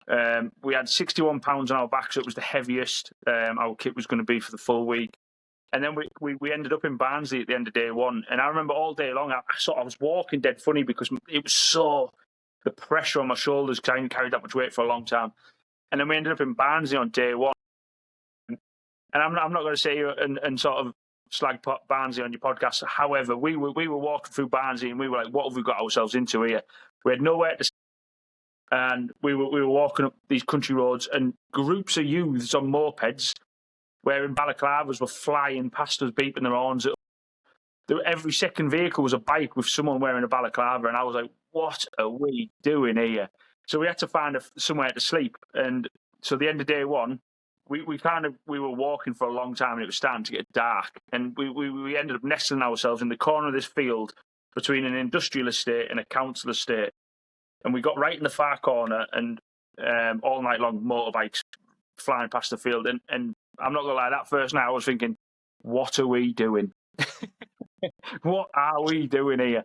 Speaker 4: that. We had 61 pounds on our back, so it was the heaviest our kit was going to be for the full week. And then we ended up in Barnsley at the end of day one. And I remember all day long, I was walking dead funny because it was the pressure on my shoulders because I hadn't carried that much weight for a long time. And then we ended up in Barnsley on day one. And I'm not going to say and sort of slag Barnsley on your podcast. However, we were walking through Barnsley and we were like, what have we got ourselves into here? We had nowhere to stay. And we were walking up these country roads, and groups of youths on mopeds wearing balaclavas were flying past us, beeping their horns. Every second vehicle was a bike with someone wearing a balaclava, and I was like, what are we doing here? So we had to find somewhere to sleep. And so the end of day one, we were walking for a long time, and it was starting to get dark. And we ended up nestling ourselves in the corner of this field between an industrial estate and a council estate. And we got right in the far corner, and all night long, motorbikes flying past the field. And I'm not going to lie, that first night I was thinking, what are we doing? What are we doing here?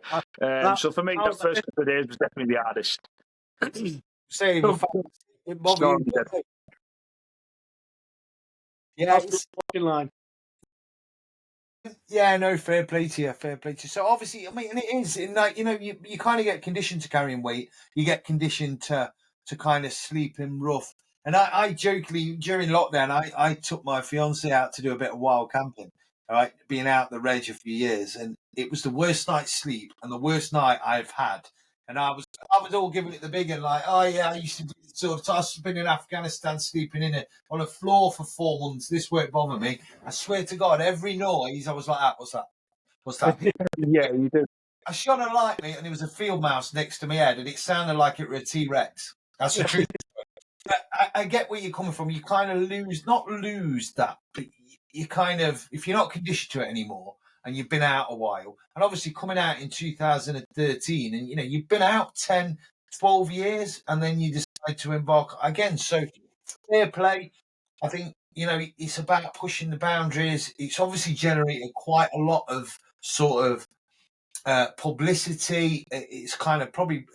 Speaker 4: So for me, that first couple of days was definitely the hardest.
Speaker 2: Same. It bothered you. Yeah.
Speaker 3: Line.
Speaker 2: Yeah, no, fair play to you, fair play to you. So obviously, I mean, and it is, like, you know, you kind of get conditioned to carrying weight. You get conditioned to kind of sleep in rough. And I jokingly, during lockdown, I took my fiance out to do a bit of wild camping, all right, being out the reg a few years. And it was the worst night's sleep and the worst night I've had. And I was all giving it the big one, like, oh yeah, I used to do sort of. I've been in Afghanistan, sleeping on a floor for 4 months. This won't bother me. I swear to God, every noise I was like, what's that? What's that?
Speaker 4: Yeah, you do.
Speaker 2: I shone a light, mate, and there was a field mouse next to my head, and it sounded like it were a T-Rex. That's the truth. I get where you're coming from. You kind of not lose that, but you kind of, if you're not conditioned to it anymore, and you've been out a while, and obviously coming out in 2013, and you know you've been out 10, 12 years, and then you decide to embark again. So fair play. I think, you know, it's about pushing the boundaries. It's obviously generated quite a lot of sort of publicity. It's kind of probably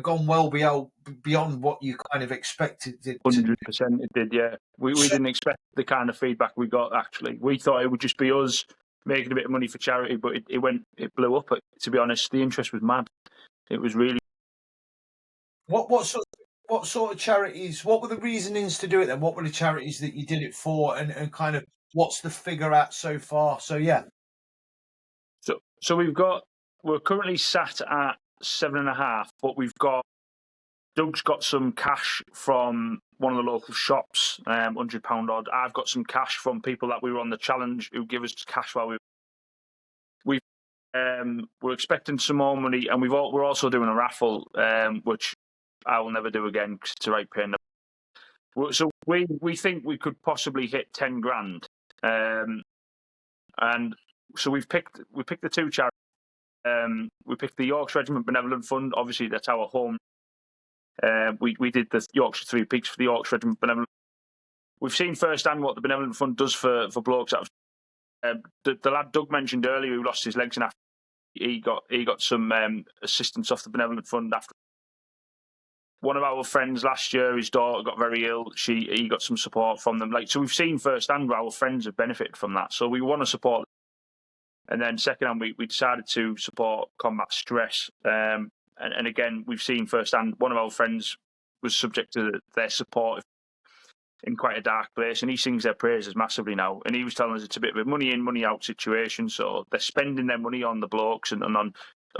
Speaker 2: gone well beyond what you kind of expected it to.
Speaker 4: 100% it did, yeah. We didn't expect the kind of feedback we got, actually. We thought it would just be us making a bit of money for charity, but it blew up. To be honest, the interest was mad. It was really...
Speaker 2: What sort of charities, what were the reasonings to do it then? What were the charities that you did it for, and kind of what's the figure at so far? So yeah.
Speaker 4: So we're currently sat at 7.5, but Doug's got some cash from one of the local shops, £100 odd. I've got some cash from people that we were on the challenge who give us cash while we're expecting some more money, and we're also doing a raffle, which I will never do again because it's the right pain. So we think we could possibly hit 10 grand, and so we picked the two charities. We picked the Yorkshire Regiment Benevolent Fund. Obviously, that's our home. We did the Yorkshire Three Peaks for the Yorkshire Regiment Benevolent. We've seen firsthand what the Benevolent Fund does for blokes. The lad Doug mentioned earlier who lost his legs in Africa, he got some assistance off the Benevolent Fund after. One of our friends last year, his daughter got very ill. He got some support from them. So we've seen firsthand where our friends have benefited from that. So we want to support them. And then secondhand, we decided to support combat stress. And again, we've seen firsthand one of our friends was subject to their support. in quite a dark place, and he sings their praises massively now. And he was telling us it's a bit of a money in, money out situation. So they're spending their money on the blokes and on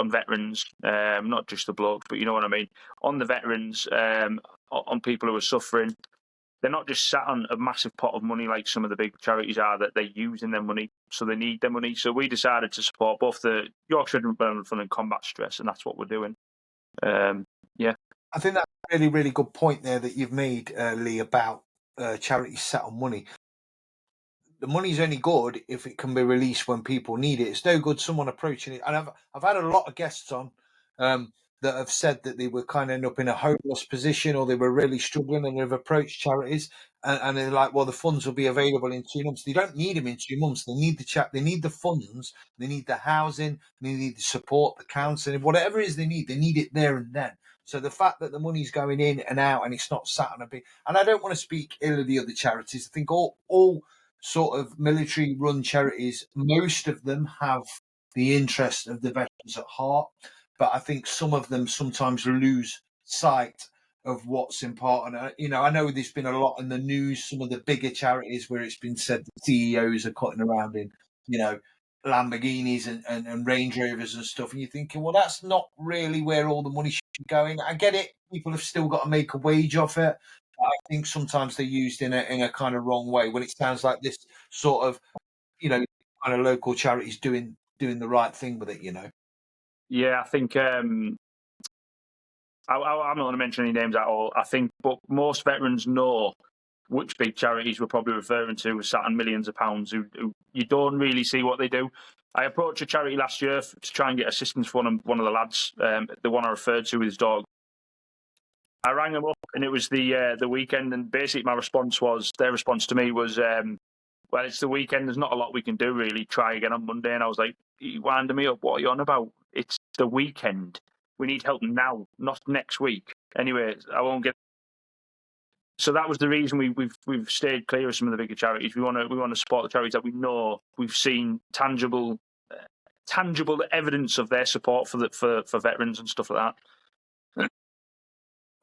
Speaker 4: veterans, not just the blokes, but you know what I mean, on the veterans, on people who are suffering. They're not just sat on a massive pot of money like some of the big charities are, that they're using their money, so they need their money. So we decided to support both the Yorkshire Regiment Fund and Combat Stress, and that's what we're doing. Yeah.
Speaker 2: I think that's a really, really good point there that you've made, Lee, about charities set on money. The money's only good if it can be released when people need it. It's no good someone approaching it. And I've had a lot of guests on that have said that they were kind of up in a hopeless position, or they were really struggling, and they've approached charities and they're like, well, the funds will be available in 2 months. They don't need them in 2 months. They need they need the funds, they need the housing, they need the support, the counselling, whatever it is they need it there and then. So the fact that the money's going in and out and it's not sat on a big, and I don't want to speak ill of the other charities. I think all sort of military run charities, most of them have the interest of the veterans at heart, but I think some of them sometimes lose sight of what's important. I know there's been a lot in the news, some of the bigger charities where it's been said the CEOs are cutting around in, Lamborghinis and Range Rovers and stuff, and you're thinking, well, that's not really where all the money should be going. I get it, people have still got to make a wage off it. I think sometimes they're used in a kind of wrong way when it sounds like this sort of, kind of local charities doing the right thing with it,
Speaker 4: Yeah, I think I'm not going to mention any names at all. I think, but most veterans know which big charities we're probably referring to, sat on millions of pounds, who you don't really see what they do. I approached a charity last year to try and get assistance for one of the lads, the one I referred to with his dog. I rang him up, and it was the weekend, and basically their response to me was, well, it's the weekend, there's not a lot we can do really, try again on Monday. And I was like, you winding me up, what are you on about? It's the weekend. We need help now, not next week. Anyway, I won't get. So that was the reason we've stayed clear of some of the bigger charities. We want to support the charities that we know we've seen tangible evidence of their support for veterans and stuff like that.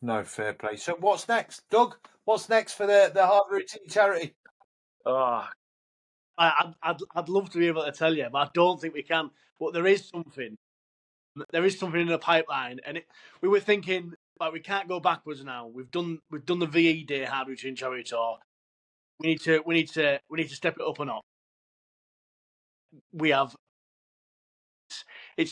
Speaker 2: No, fair play. So what's next, Doug? What's next for the Hard Routine charity?
Speaker 4: Oh,
Speaker 3: I'd love to be able to tell you, but I don't think we can. But there is something. There is something in the pipeline, and we were thinking, like, we can't go backwards now. We've done the VE Day Hard Routine charity tour. We need to step it up a notch. We have. I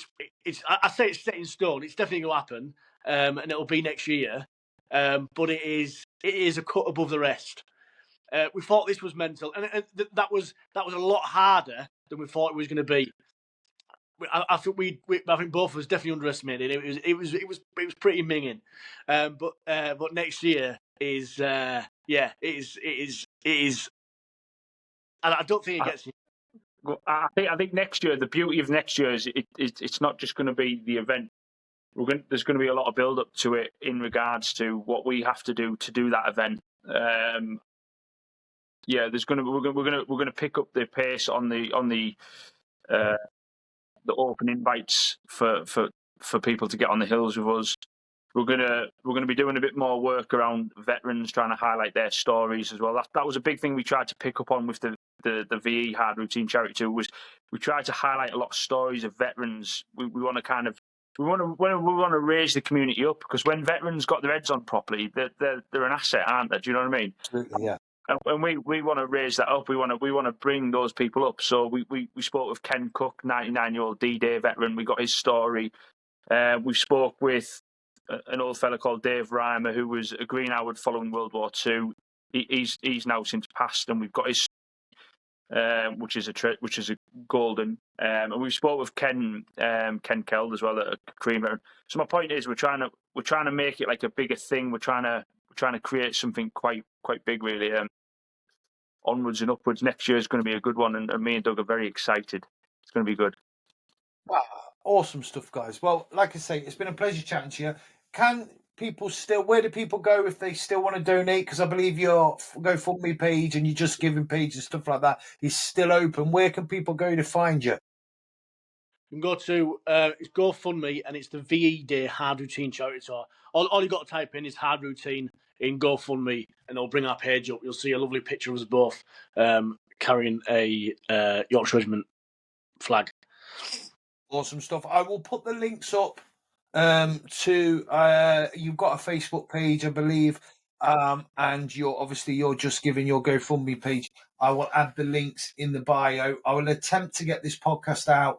Speaker 3: say it's set in stone. It's definitely going to happen, and it'll be next year. But it is a cut above the rest. We thought this was mental, and that was a lot harder than we thought it was going to be. I think I think both of us definitely underestimated it. It was pretty minging, but next year is it is. And I don't think it gets.
Speaker 4: I think next year, the beauty of next year is it's not just going to be the event. There's going to be a lot of build up to it in regards to what we have to do that event. We're going to pick up the pace on the open invites for people to get on the hills with us. We're gonna be doing a bit more work around veterans, trying to highlight their stories as well. That was a big thing we tried to pick up on with the VE Hard Routine charity too. Was we tried to highlight a lot of stories of veterans. We want to raise the community up, because when veterans got their heads on properly, they're an asset, aren't they? Do you know what I mean?
Speaker 2: Absolutely, yeah.
Speaker 4: And we want to raise that up. We want to bring those people up. So we spoke with Ken Cook, 99-year-old D-Day veteran. We got his story. We spoke with an old fella called Dave Reimer, who was a Green Howard following World War II. He's now since passed, and we've got his which is a golden. And we spoke with Ken Keld as well, a Korean veteran. So my point is, we're trying to make it like a bigger thing. We're trying to create something quite big, really. Onwards and upwards. Next year is going to be a good one, and me and Doug are very excited. It's going to be good.
Speaker 2: Wow, awesome stuff, guys. Well, like I say, it's been a pleasure chatting to you. Where do people go if they still want to donate? Because I believe your GoFundMe page and your Just Giving page and stuff like that is still open. Where can people go to find you?
Speaker 3: You can go to it's GoFundMe, and it's the VE Day Hard Routine charity tour. All you got to type in is Hard Routine. in GoFundMe, and it'll bring our page up. You'll see a lovely picture of us both carrying a Yorkshire Regiment flag.
Speaker 2: Awesome stuff. I will put the links up to you've got a Facebook page, I believe, and you're just giving your GoFundMe page. I will add the links in the bio. I will attempt to get this podcast out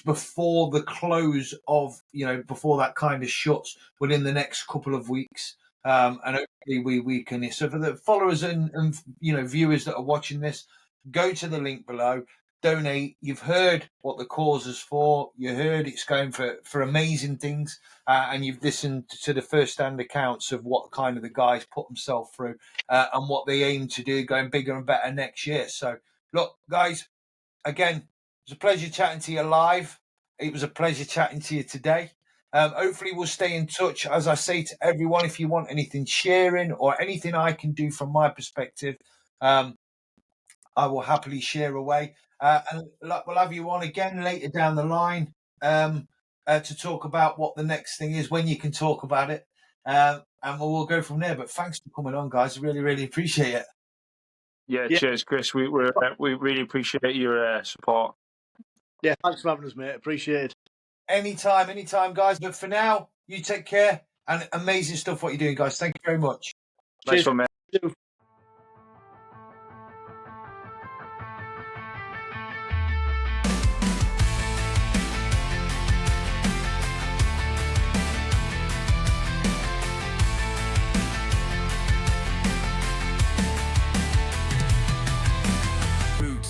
Speaker 2: before the close of, before that kind of shuts, within the next couple of weeks. And hopefully we can. So for the followers and viewers that are watching this, go to the link below. Donate. You've heard what the cause is for. You heard it's going for amazing things, and you've listened to the first-hand accounts of what kind of the guys put themselves through and what they aim to do, going bigger and better next year. So, look, guys, again, it was a pleasure chatting to you live. It was a pleasure chatting to you today. Hopefully, we'll stay in touch. As I say to everyone, if you want anything sharing or anything I can do from my perspective, I will happily share away. And we'll have you on again later down the line to talk about what the next thing is, when you can talk about it, and we'll go from there. But thanks for coming on, guys. I really, really appreciate it.
Speaker 4: Yeah, cheers, Chris. We really appreciate your support.
Speaker 3: Yeah, thanks for having us, mate. Appreciate it.
Speaker 2: Anytime, guys. But for now, you take care, and amazing stuff what you're doing, guys. Thank you very much.
Speaker 4: Nice one, mate.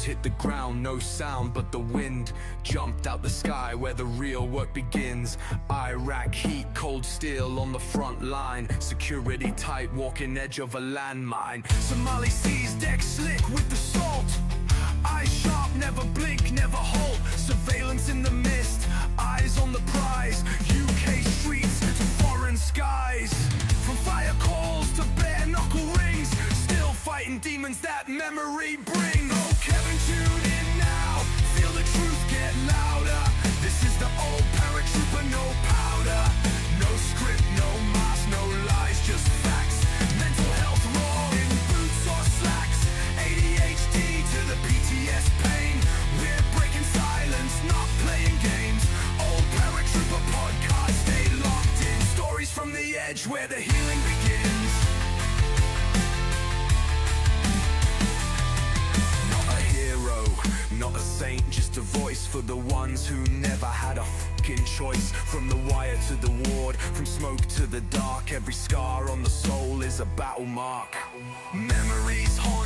Speaker 1: Hit the ground, no sound but the wind jumped out the sky where the real work begins. Iraq heat, cold steel on the front line, security tight, walking edge of a landmine. Somali seas, deck slick with the salt, eyes sharp, never blink, never halt. Surveillance in the mist, eyes on the prize. UK streets to foreign skies, from fire calls to bare knuckle rings, still fighting demons that memory brings. Oh, Kevin, tune in now, feel the truth get louder. This is the old paratrooper, no powder, no script, no mask, no lies, just facts. Mental health raw in boots or slacks, ADHD to the PTS pain. We're breaking silence, not playing games. Old paratrooper podcast, stay locked in. Stories from the edge where the healing begins. Not a saint, just a voice for the ones who never had a fucking choice. From the wire to the ward, from smoke to the dark, every scar on the soul is a battle mark. Memories haunt